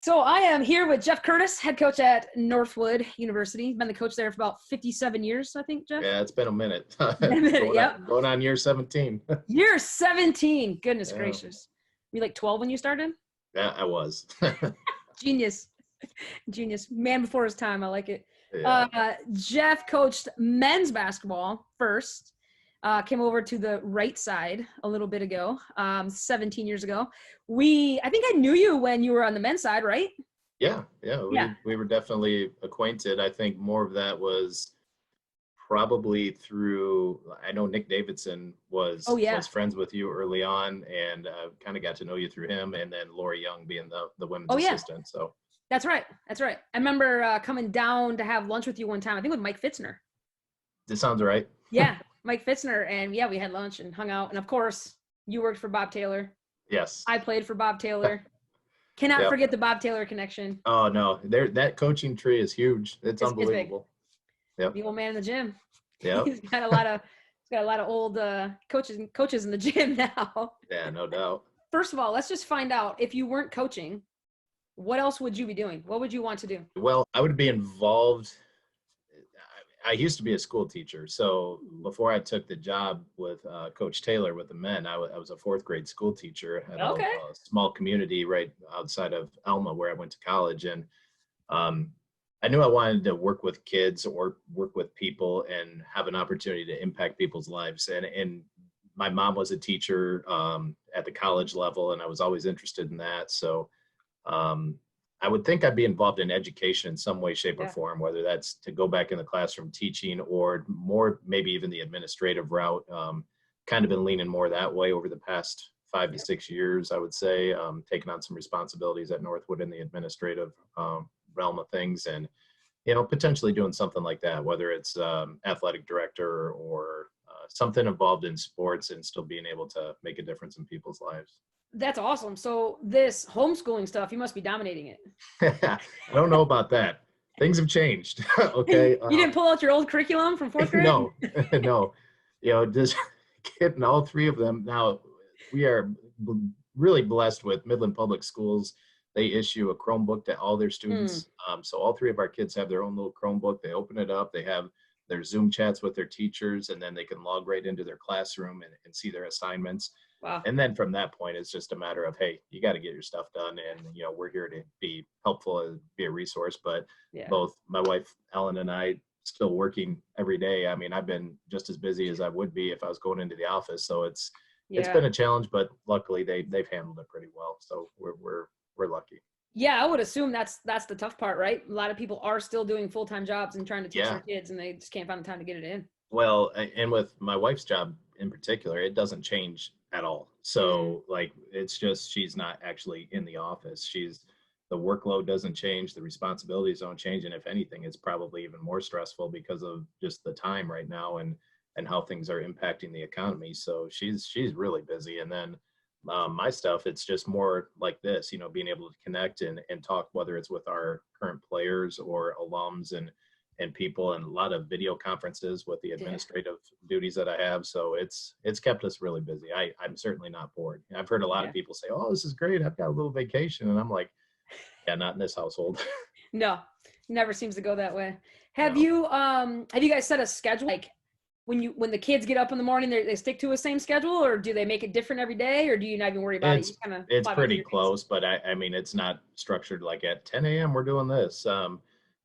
So I am here with Jeff Curtis, head coach at Northwood University. Been the coach there for about 57 years, I think, Jeff. Yeah, it's been a minute. Been a minute, yep. Going on year 17. Year 17. Goodness Yeah. gracious. Were you like 12 when you started? Yeah, I was. Genius. Genius. Man before his time. I like it. Yeah. Jeff coached men's basketball first. Came over to the right side a little bit ago, 17 years ago. I think I knew you when you were on the men's side, right? Yeah. Yeah. We were definitely acquainted. I think more of that was probably through, I know Nick Davidson was friends with you early on, and kind of got to know you through him, and then Lori Young being the women's assistant. So That's right. I remember coming down to have lunch with you one time, I think with Mike Fitzner. This sounds right. Yeah, Mike Fitzner. And yeah, we had lunch and hung out. And of course, you worked for Bob Taylor. Yes. I played for Bob Taylor. Cannot forget the Bob Taylor connection. Oh, no. That coaching tree is huge. It's unbelievable. Yep. The old man in the gym. Yeah. He's got a lot of old coaches in the gym now. Yeah, no doubt. First of all, let's just find out, if you weren't coaching, what else would you be doing? What would you want to do? Well, I would be involved. I used to be a school teacher. So before I took the job with Coach Taylor with the men, I was a fourth grade school teacher at a small community right outside of Alma where I went to college. And I knew I wanted to work with kids or work with people and have an opportunity to impact people's lives. And my mom was a teacher at the college level, and I was always interested in that. So I would think I'd be involved in education in some way, shape, or form, whether that's to go back in the classroom teaching or more, maybe even the administrative route. Kind of been leaning more that way over the past 5 to 6 years, I would say, taking on some responsibilities at Northwood in the administrative realm of things, and potentially doing something like that, whether it's athletic director or something involved in sports and still being able to make a difference in people's lives. That's awesome. So this homeschooling stuff, you must be dominating it. I don't know about that. Things have changed. Okay. You didn't pull out your old curriculum from fourth grade? No. Just getting all three of them. Now, we are really blessed with Midland Public Schools. They issue a Chromebook to all their students. So all three of our kids have their own little Chromebook. They open it up. They have their Zoom chats with their teachers, and then they can log right into their classroom and see their assignments. Wow. And then from that point, it's just a matter of, hey, you got to get your stuff done. And, we're here to be helpful and be a resource. But both my wife, Ellen, and I still working every day. I mean, I've been just as busy as I would be if I was going into the office. So it's been a challenge, but luckily they've handled it pretty well. So we're lucky. Yeah, I would assume that's the tough part, right? A lot of people are still doing full-time jobs and trying to teach their kids, and they just can't find the time to get it in. Well, and with my wife's job in particular, it doesn't change at all. So it's just, she's not actually in the office. The workload doesn't change, the responsibilities don't change. And if anything, it's probably even more stressful because of just the time right now and how things are impacting the economy. So she's really busy. And then my stuff, it's just more like this, being able to connect and talk, whether it's with our current players or alums and people, and a lot of video conferences with the administrative duties that I have. So it's kept us really busy. I'm certainly not bored. I've heard a lot of people say, oh, this is great, I've got a little vacation. And I'm like, yeah, not in this household. No, never seems to go that way. Have you guys set a schedule? Like when the kids get up in the morning, they stick to a same schedule, or do they make it different every day, or do you not even worry about it? It's pretty close, but I mean, it's not structured like at 10 a.m. we're doing this.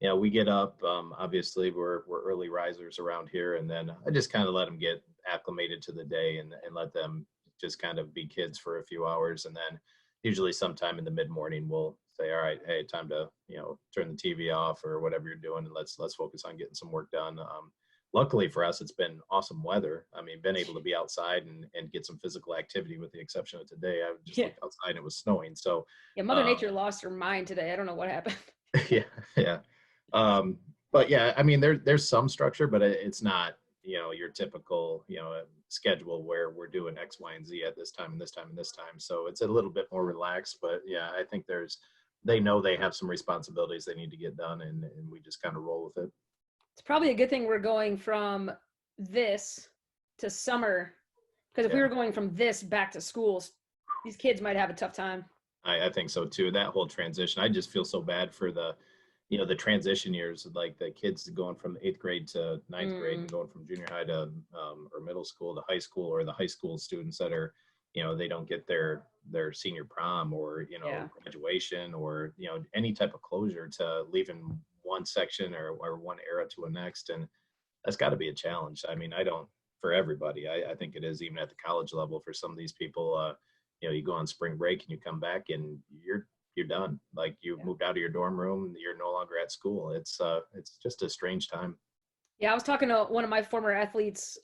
We get up, obviously we're early risers around here, and then I just kind of let them get acclimated to the day and let them just kind of be kids for a few hours. And then usually sometime in the mid-morning, we'll say, all right, hey, time to, turn the TV off or whatever you're doing, and let's focus on getting some work done. Luckily for us, it's been awesome weather. I mean, been able to be outside and get some physical activity, with the exception of today. I just looked outside and it was snowing. So Mother Nature lost her mind today. I don't know what happened. Yeah. But yeah, I mean, there's some structure, but it's not, your typical, schedule where we're doing X, Y, and Z at this time and this time and this time. So it's a little bit more relaxed, but yeah, I think they know they have some responsibilities they need to get done, and we just kind of roll with it. It's probably a good thing we're going from this to summer, because if we were going from this back to schools, these kids might have a tough time. I think so too. That whole transition, I just feel so bad for the transition years, like the kids going from 8th grade to 9th grade and going from junior high to or middle school to high school, or the high school students that are, they don't get their senior prom, or Yeah. graduation, or any type of closure to leaving one section or one era to a next. And that's got to be a challenge. I mean, I don't, for everybody, I think it is, even at the college level, for some of these people. You go on spring break and you come back and you're done. Like, you've moved out of your dorm room, you're no longer at school. It's just a strange time. Yeah, I was talking to one of my former athletes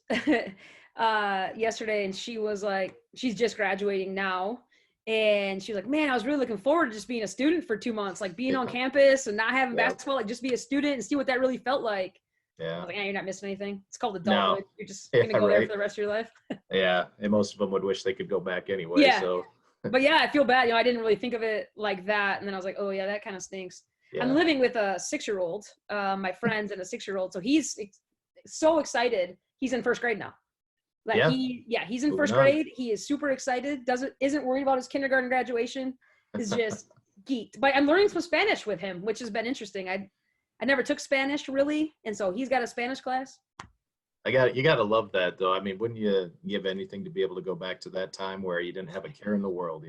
yesterday, and she was like, she's just graduating now. And she's like, man, I was really looking forward to just being a student for 2 months, like being on campus and not having Yeah. basketball, like just be a student and see what that really felt like. I Yeah. was like, yeah, you're not missing anything. It's called No. adulthood. You're just going to go there for the rest of your life. Yeah. And most of them would wish they could go back anyway. Yeah. So, But yeah, I feel bad. I didn't really think of it like that. And then I was like, oh yeah, that kind of stinks. yeah. I'm living with a 6-year-old, my friends, and a 6-year-old. So he's so excited. He's in first grade now. Like he's in first grade. He is super excited. Isn't worried about his kindergarten graduation. Is just geeked. But I'm learning some Spanish with him, which has been interesting. I never took Spanish really, and so he's got a Spanish class. You got to love that, though. I mean, wouldn't you give anything to be able to go back to that time where you didn't have a care in the world?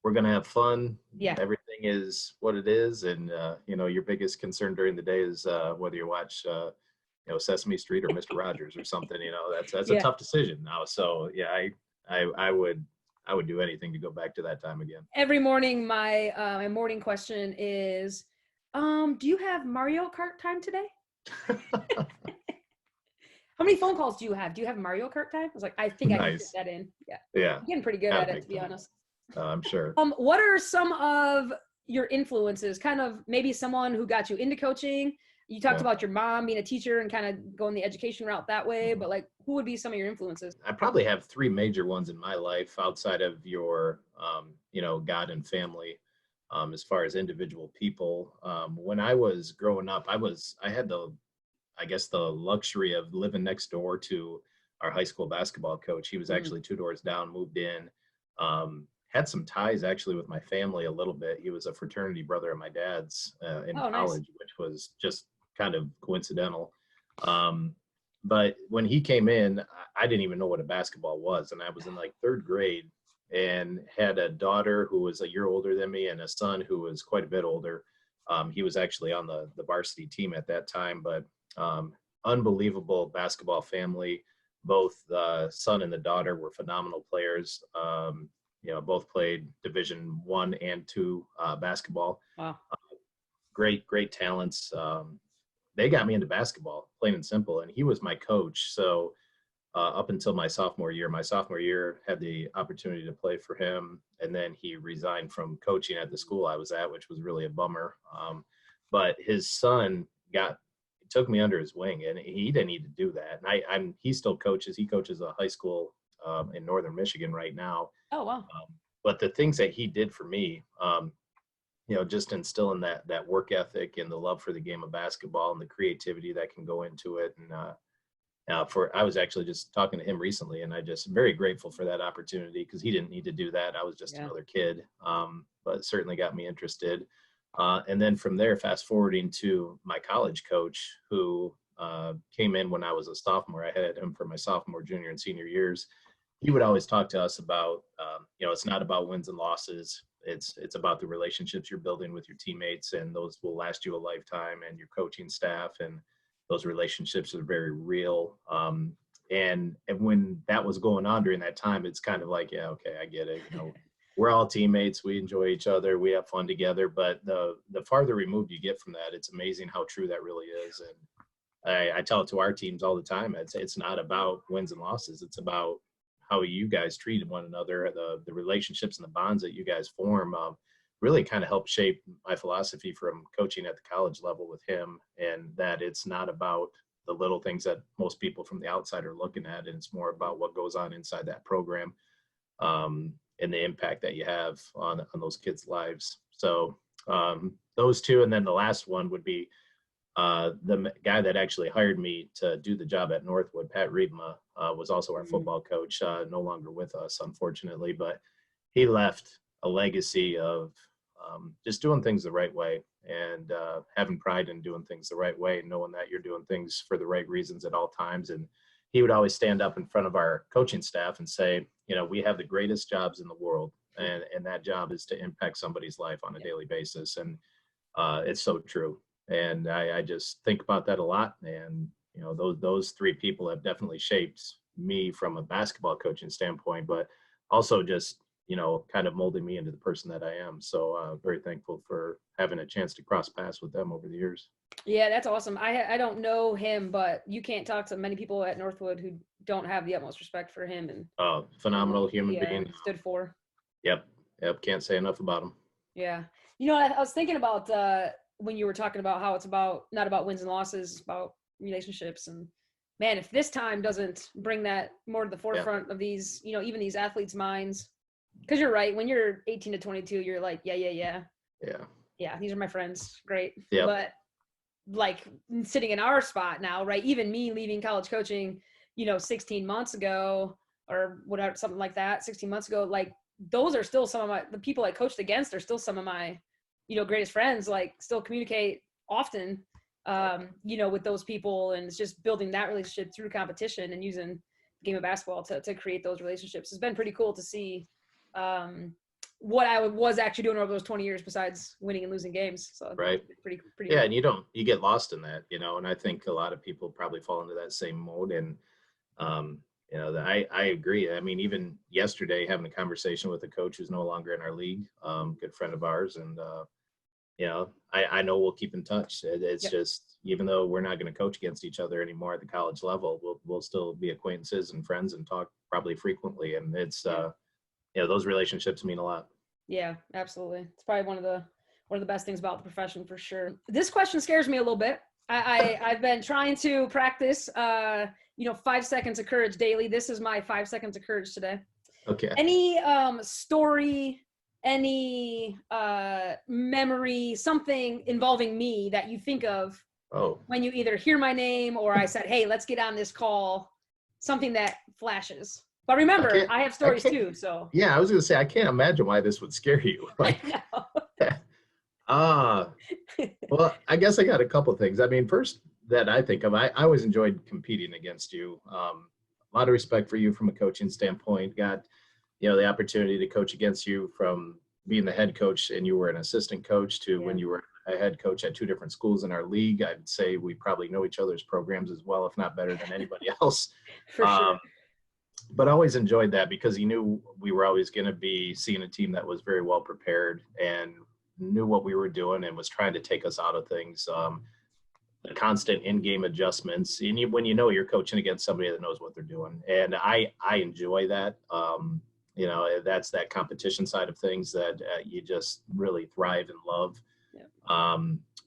We're going to have fun. Yeah. Everything is what it is. And, your biggest concern during the day is whether you watch, Sesame Street or Mr. Rogers or something. That's a tough decision now. So, yeah, I would do anything to go back to that time again. Every morning, my morning question is, do you have Mario Kart time today? How many phone calls do you have? Do you have Mario Kart time? I was like, I think I can fit that in. Yeah. Yeah. I'm getting pretty good at it, to be honest. I'm sure. What are some of your influences? Kind of maybe someone who got you into coaching. You talked about your mom being a teacher and kind of going the education route that way, but like, who would be some of your influences? I probably have 3 major ones in my life outside of your, God and family. As far as individual people, when I was growing up, I had the luxury of living next door to our high school basketball coach. He was actually 2 doors down, moved in, had some ties actually with my family a little bit. He was a fraternity brother of my dad's in college, nice. Which was just kind of coincidental. But when he came in, I didn't even know what a basketball was. And I was in like 3rd grade and had a daughter who was a year older than me and a son who was quite a bit older. He was actually on the varsity team at that time, but unbelievable basketball family. Both the son and the daughter were phenomenal players. Both played Division I and II basketball. Wow. Great talents. They got me into basketball, plain and simple. And he was my coach. So up until my sophomore year, had the opportunity to play for him. And then he resigned from coaching at the school I was at, which was really a bummer. But his son took me under his wing, and he didn't need to do that. And he still coaches. He coaches a high school in Northern Michigan right now. Oh, wow. But the things that he did for me, just instilling that work ethic and the love for the game of basketball and the creativity that can go into it. And I was actually just talking to him recently, and I just very grateful for that opportunity, because he didn't need to do that. I was just another kid, but certainly got me interested. And then from there, fast forwarding to my college coach, who came in when I was a sophomore. I had him for my sophomore, junior, and senior years. He would always talk to us about, it's not about wins and losses. It's about the relationships you're building with your teammates, and those will last you a lifetime, and your coaching staff, and those relationships are very real. And when that was going on during that time, it's kind of like, yeah, okay, I get it. We're all teammates. We enjoy each other. We have fun together. But the farther removed you get from that, it's amazing how true that really is. And I tell it to our teams all the time. It's not about wins and losses. It's about how you guys treat one another, the relationships and the bonds that you guys form. Really kind of helped shape my philosophy from coaching at the college level with him, and that it's not about the little things that most people from the outside are looking at, and it's more about what goes on inside that program, and the impact that you have on those kids' lives. So those two, and then the last one would be the guy that actually hired me to do the job at Northwood, Pat Riedma, was also our football coach, no longer with us, unfortunately, but he left a legacy of just doing things the right way, and having pride in doing things the right way, knowing that you're doing things for the right reasons at all times. And he would always stand up in front of our coaching staff and say, we have the greatest jobs in the world, and that job is to impact somebody's life on a daily basis. And it's so true. And I just think about that a lot. And, those three people have definitely shaped me from a basketball coaching standpoint, but also just, kind of molding me into the person that I am. So very thankful for having a chance to cross paths with them over the years. Yeah, that's awesome. I don't know him, but you can't talk to many people at Northwood who don't have the utmost respect for him. And phenomenal human being. Stood for. Yep. Can't say enough about him. Yeah. I was thinking about when you were talking about how it's not about wins and losses, it's about relationships. And man, if this time doesn't bring that more to the forefront of these, even these athletes' minds, because you're right, when you're 18 to 22, you're like, yeah, these are my friends, great. Yep. But like sitting in our spot now, right? Even me leaving college coaching, 16 months ago or whatever, something like that, 16 months ago, like those are still some of the people I coached against are still some of my, greatest friends, like still communicate often, with those people. And it's just building that relationship through competition and using the game of basketball to create those relationships. It's been pretty cool to see what I was actually doing over those 20 years besides winning and losing games. So right. Pretty. Yeah. And you get lost in that, and I think a lot of people probably fall into that same mode. And, I agree. I mean, even yesterday having a conversation with a coach who's no longer in our league, good friend of ours. And, I know we'll keep in touch. It's just, even though we're not going to coach against each other anymore at the college level, we'll still be acquaintances and friends and talk probably frequently. And it's, those relationships mean a lot. Yeah, absolutely. It's probably one of the best things about the profession for sure. This question scares me a little bit. I've been trying to practice, 5 seconds of courage daily. This is my 5 seconds of courage today. Okay. Any story, any memory, something involving me that you think of when you either hear my name or I said, hey, let's get on this call, something that flashes. But remember, I have stories too. So yeah, I was going to say, I can't imagine why this would scare you. Like, well, I guess I got a couple of things. I mean, first that I think of, I always enjoyed competing against you. A lot of respect for you from a coaching standpoint. Got, the opportunity to coach against you from being the head coach and you were an assistant coach to when you were a head coach at two different schools in our league. I'd say we probably know each other's programs as well, if not better than anybody else. For sure. But I always enjoyed that because he knew we were always going to be seeing a team that was very well prepared and knew what we were doing and was trying to take us out of things. The constant in-game adjustments. And when you're coaching against somebody that knows what they're doing. And I enjoy that. That's that competition side of things that you just really thrive and love. Yeah.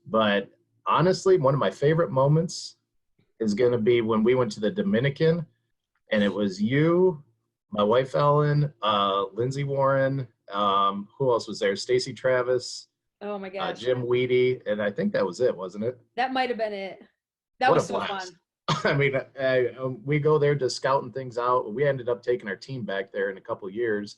But honestly, one of my favorite moments is going to be when we went to the Dominican. And it was you, my wife, Ellen, Lindsay Warren, who else was there? Stacy Travis. Oh my gosh. Jim Weedy. And I think that was it, wasn't it? That might've been it. That was so fun. I mean, we go there just scouting things out. We ended up taking our team back there in a couple of years,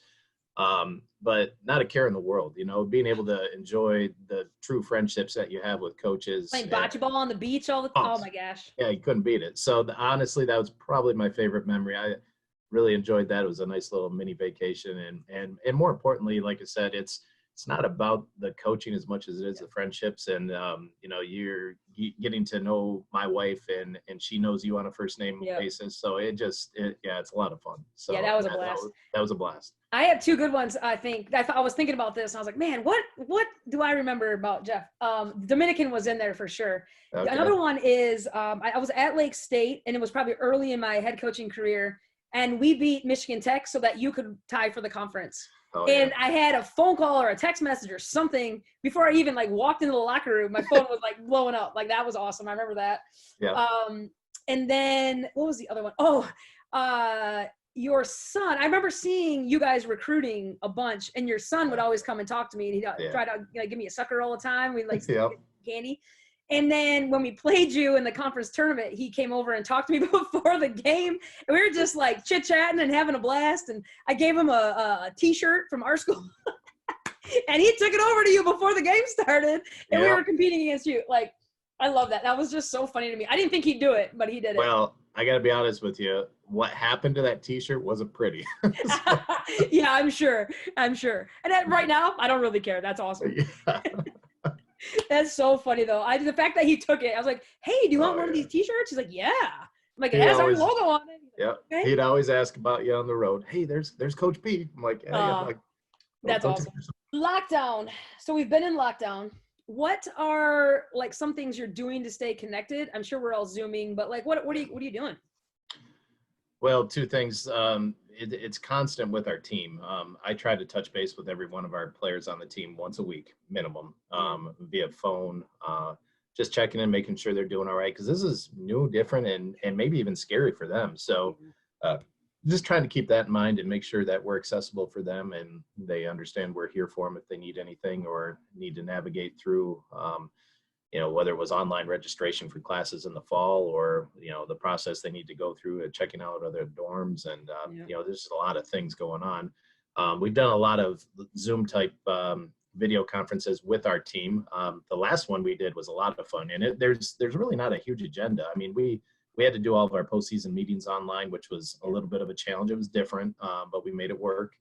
but not a care in the world, being able to enjoy the true friendships that you have with coaches. Playing bocce ball on the beach all the time. Oh my gosh. Yeah, you couldn't beat it. So honestly, that was probably my favorite memory. I really enjoyed that. It was a nice little mini vacation. And more importantly, like I said, it's not about the coaching as much as it is the friendships. And, you're getting to know my wife and she knows you on a first name basis. So it's a lot of fun. So yeah, that was a blast. That was a blast. I have two good ones. I think I was thinking about this and I was like, man, what do I remember about Jeff? Dominican was in there for sure. Okay. Another one is, I was at Lake State and it was probably early in my head coaching career and we beat Michigan Tech so that you could tie for the conference. Oh, and I had a phone call or a text message or something before I even walked into the locker room. My phone was blowing up. That was awesome. I remember that. Yeah. And then what was the other one? Oh, your son. I remember seeing you guys recruiting a bunch, and your son would always come and talk to me, and he'd try to give me a sucker all the time. We'd candy. And then when we played you in the conference tournament, he came over and talked to me before the game. And we were just chit-chatting and having a blast. And I gave him a T-shirt from our school. And he took it over to you before the game started, and we Yep. were competing against you. Like, I love that. That was just so funny to me. I didn't think he'd do it, but he did it. Well, I got to be honest with you. What happened to that T-shirt wasn't pretty. So, Yeah, I'm sure. And right now, I don't really care. That's awesome. yeah. That's so funny, though. The fact that he took it, I was like, hey, do you want one of these T-shirts? He's like, yeah. I'm like, it has our logo on it. Yep. Okay. He'd always ask about you on the road. Hey, there's Coach P. I'm like, that's awesome. Lockdown. So we've been in lockdown. What are like some things you're doing to stay connected? I'm sure we're all Zooming, but like, what are you doing? Well, two things. It's constant with our team. I try to touch base with every one of our players on the team once a week, minimum, via phone, just checking in, making sure they're doing all right. Because this is new, different, and maybe even scary for them. So just trying to keep that in mind and make sure that we're accessible for them and they understand we're here for them if they need anything or need to navigate through, whether it was online registration for classes in the fall or, the process they need to go through at checking out other dorms. And, there's just a lot of things going on. We've done a lot of Zoom type video conferences with our team. The last one we did was a lot of fun, and there's really not a huge agenda. I mean, we had to do all of our postseason meetings online, which was a little bit of a challenge. It was different, but we made it work.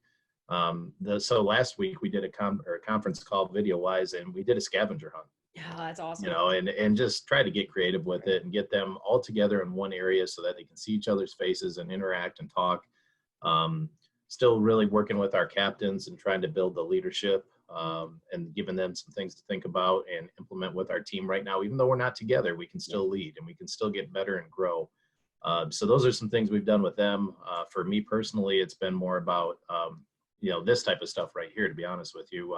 So last week we did a conference call video wise, and we did a scavenger hunt. Yeah, that's awesome. And just try to get creative with it and get them all together in one area so that they can see each other's faces and interact and talk. Still really working with our captains and trying to build the leadership and giving them some things to think about and implement with our team right now. Even though we're not together, we can still lead and we can still get better and grow. So those are some things we've done with them. For me personally, it's been more about, this type of stuff right here, to be honest with you.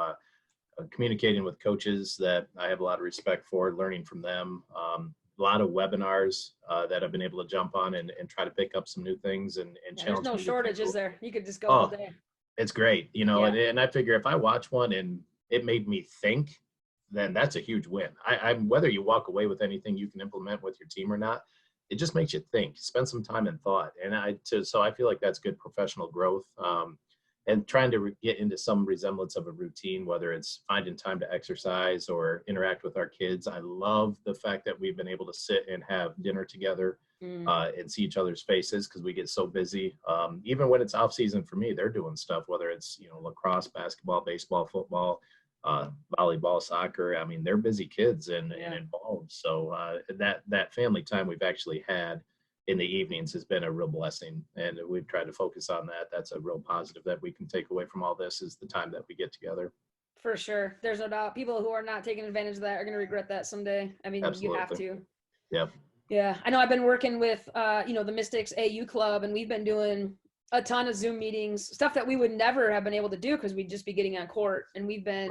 Communicating with coaches that I have a lot of respect for, learning from them. A lot of webinars that I've been able to jump on and try to pick up some new things and challenge. There's no shortage, is there? You could just go all day. It's great, and I figure if I watch one and it made me think, then that's a huge win. I'm whether you walk away with anything you can implement with your team or not, it just makes you think, spend some time in thought. And so I feel like that's good professional growth. And trying to get into some resemblance of a routine, whether it's finding time to exercise or interact with our kids. I love the fact that we've been able to sit and have dinner together and see each other's faces because we get so busy. Even when it's off season for me, they're doing stuff, whether it's, lacrosse, basketball, baseball, football, volleyball, soccer. I mean, they're busy kids and involved. So that family time we've actually had in the evenings has been a real blessing, and we've tried to focus on that. That's a real positive that we can take away from all this is the time that we get together. For sure. There's no doubt. People who are not taking advantage of that are going to regret that someday. I mean, Absolutely. You have to. Yep. Yeah. I know I've been working with, the Mystics AU Club, and we've been doing a ton of Zoom meetings, stuff that we would never have been able to do because we'd just be getting on court. And we've been,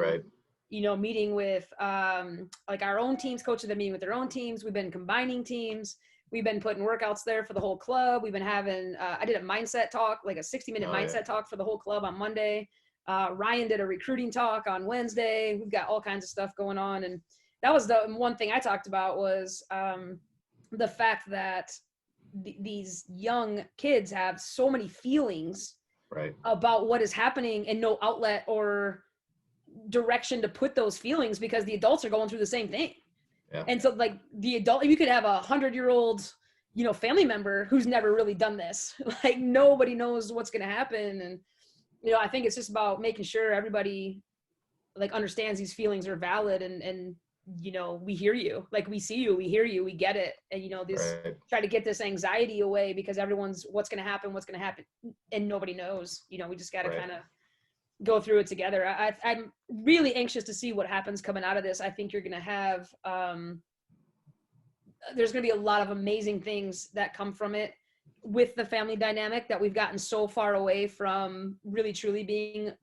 meeting with like our own teams, coaches have been meeting with their own teams. We've been combining teams. We've been putting workouts there for the whole club. We've been having, I did a mindset talk, like a 60-minute mindset talk for the whole club on Monday. Ryan did a recruiting talk on Wednesday. We've got all kinds of stuff going on. And that was the one thing I talked about was the fact that these young kids have so many feelings about what is happening and no outlet or direction to put those feelings because the adults are going through the same thing. Yeah. And so like the adult, you could have 100-year-old, family member who's never really done this. Like nobody knows what's going to happen. And, I think it's just about making sure everybody like understands these feelings are valid and, we hear you, like we see you, we hear you, we get it. And, try to get this anxiety away because everyone's what's going to happen and nobody knows, we just got to kind of go through it together. I'm really anxious to see what happens coming out of this. I think you're going to have, there's going to be a lot of amazing things that come from it with the family dynamic that we've gotten so far away from really truly being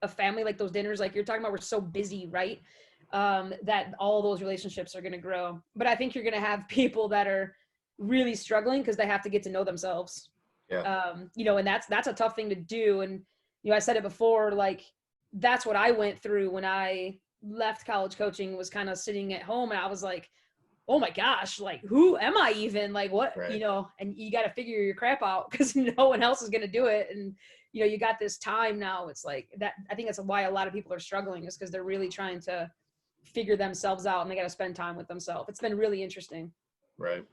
a family. Like those dinners, like you're talking about, we're so busy, right? That all those relationships are going to grow. But I think you're going to have people that are really struggling because they have to get to know themselves. Yeah. And that's a tough thing to do. And, I said it before, like, that's what I went through when I left college coaching, was kind of sitting at home and I was like, oh my gosh, like, who am I even? Like, what, and you got to figure your crap out because no one else is going to do it. And, you know, you got this time now. It's like that. I think that's why a lot of people are struggling, is because they're really trying to figure themselves out and they got to spend time with themselves. It's been really interesting. Right.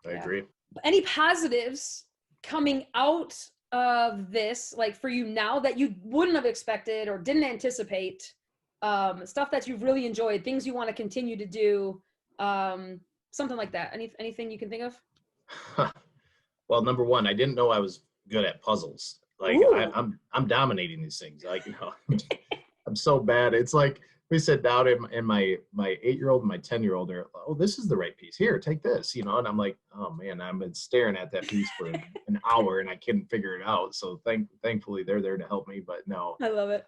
I agree. Any positives coming out of this, like for you now, that you wouldn't have expected or didn't anticipate? Stuff that you've really enjoyed, things you want to continue to do, something like that. Anything you can think of? Well, number one, I didn't know I was good at puzzles. Like I'm dominating these things. Like, you know, I'm so bad. It's like we sit down and my 8-year-old and my 10-year-old are, oh, this is the right piece. Here, take this, you know. And I'm like, oh man, I've been staring at that piece for an hour and I couldn't figure it out. So thankfully they're there to help me. But no, I love it.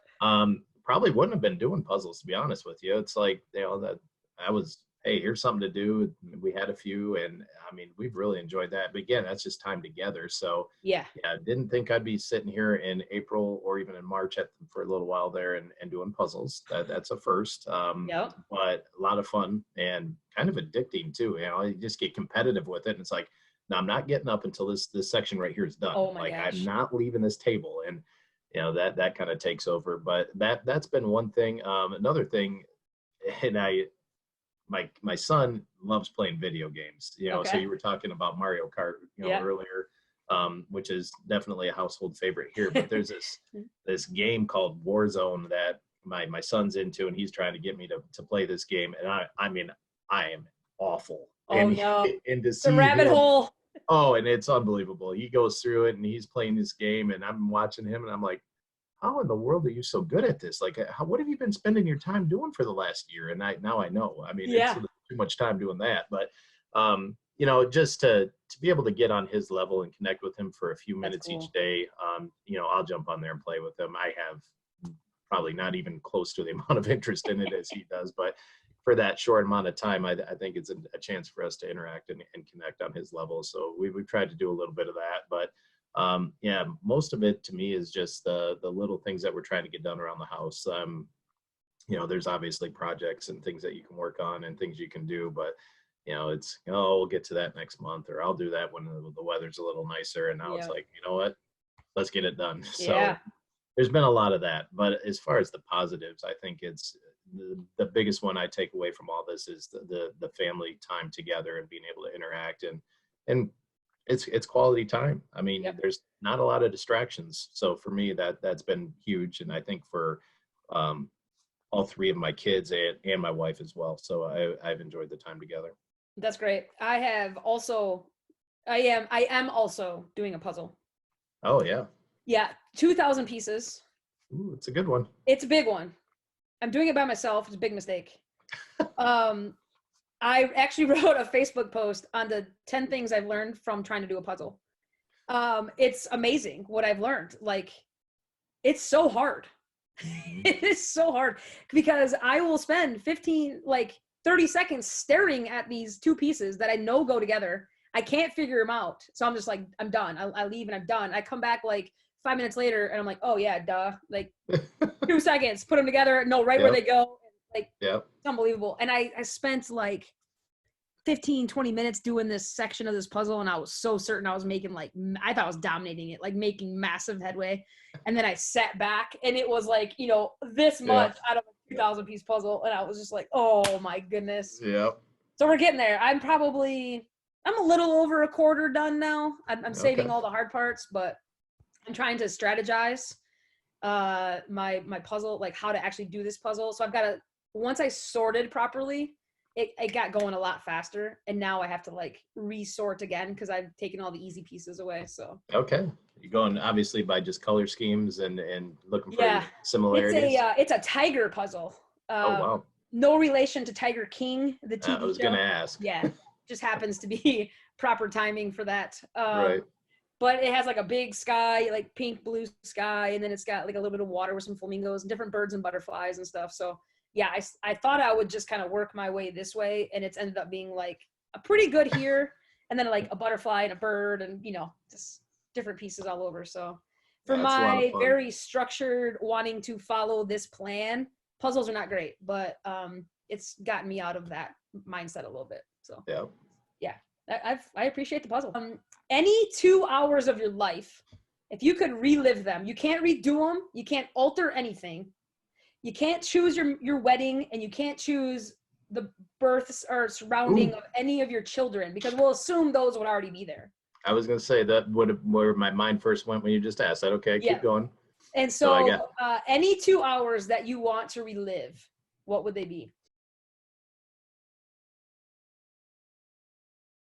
Probably wouldn't have been doing puzzles, to be honest with you. It's like, you know, that I was, hey, here's something to do. We had a few, and I mean, we've really enjoyed that. But again, that's just time together. So yeah, didn't think I'd be sitting here in April or even in March for a little while there and doing puzzles. That's a first. But a lot of fun and kind of addicting too. You know, you just get competitive with it, and it's like, no, I'm not getting up until this section right here is done. Oh my gosh. I'm not leaving this table, and you know, that kind of takes over. But that's been one thing. Another thing, and my son loves playing video games, you know. So you were talking about Mario Kart, you know, earlier, which is definitely a household favorite here. But there's this game called Warzone that my son's into, and he's trying to get me to play this game. And I mean, I am awful. Oh no, and to it's a rabbit hole. Oh, and it's unbelievable. He goes through it and he's playing this game, and I'm watching him, and I'm like, how in the world are you so good at this? Like, what have you been spending your time doing for the last year? And now I know. I mean, it's too much time doing that. But, you know, just to be able to get on his level and connect with him for a few minutes each day, you know, I'll jump on there and play with him. I have probably not even close to the amount of interest in it as he does. But for that short amount of time, I think it's a chance for us to interact and connect on his level. So we've tried to do a little bit of that. But yeah, most of it to me is just the little things that we're trying to get done around the house. You know, there's obviously projects and things that you can work on and things you can do, but you know, it's, oh, we'll get to that next month, or I'll do that when the weather's a little nicer. And now it's like, you know what, let's get it done. So there's been a lot of that. But as far as the positives, I think it's the biggest one I take away from all this is the family time together and being able to interact and it's quality time. I mean, there's not a lot of distractions. So for me, that's been huge. And I think for all three of my kids and my wife as well. So I've enjoyed the time together. That's great. I am also doing a puzzle. Oh yeah. Yeah. 2,000 pieces. Ooh, it's a good one. It's a big one. I'm doing it by myself. It's a big mistake. I actually wrote a Facebook post on the 10 things I've learned from trying to do a puzzle. It's amazing what I've learned. Like, it's so hard. It is so hard because I will spend 30 seconds staring at these two pieces that I know go together. I can't figure them out. So I'm just like, I'm done. I leave and I'm done. I come back like 5 minutes later and I'm like, oh yeah, duh. Like 2 seconds, put them together, know where they go. Like, it's unbelievable. And I spent like 15, 20 minutes doing this section of this puzzle. And I was so certain I was making I thought I was dominating it, like making massive headway. And then I sat back and it was like, you know, this much out of a 2,000 piece puzzle. And I was just like, oh my goodness. Yeah. So we're getting there. I'm a little over a quarter done now. I'm saving all the hard parts, but I'm trying to strategize my puzzle, like how to actually do this puzzle. So once I sorted properly, it got going a lot faster. And now I have to like resort again because I've taken all the easy pieces away. So okay, you're going obviously by just color schemes and looking for similarities. It's a tiger puzzle. Oh wow. No relation to Tiger King, the TV show. I was gonna ask. Yeah, just happens to be proper timing for that. Right. But it has like a big sky, like pink, blue sky, and then it's got like a little bit of water with some flamingos and different birds and butterflies and stuff. So yeah, I thought I would just kind of work my way this way, and it's ended up being like a pretty good here, and then like a butterfly and a bird, and you know, just different pieces all over. So for my very structured wanting to follow this plan, puzzles are not great, but it's gotten me out of that mindset a little bit. So yeah, I appreciate the puzzle. Any 2 hours of your life If you could relive them, you can't redo them. You can't alter anything. You can't choose your wedding, and you can't choose the births or surrounding of any of your children, because we'll assume those would already be there. I was going to say that where my mind first went when you just asked that. Okay, keep going. And so any 2 hours that you want to relive, what would they be?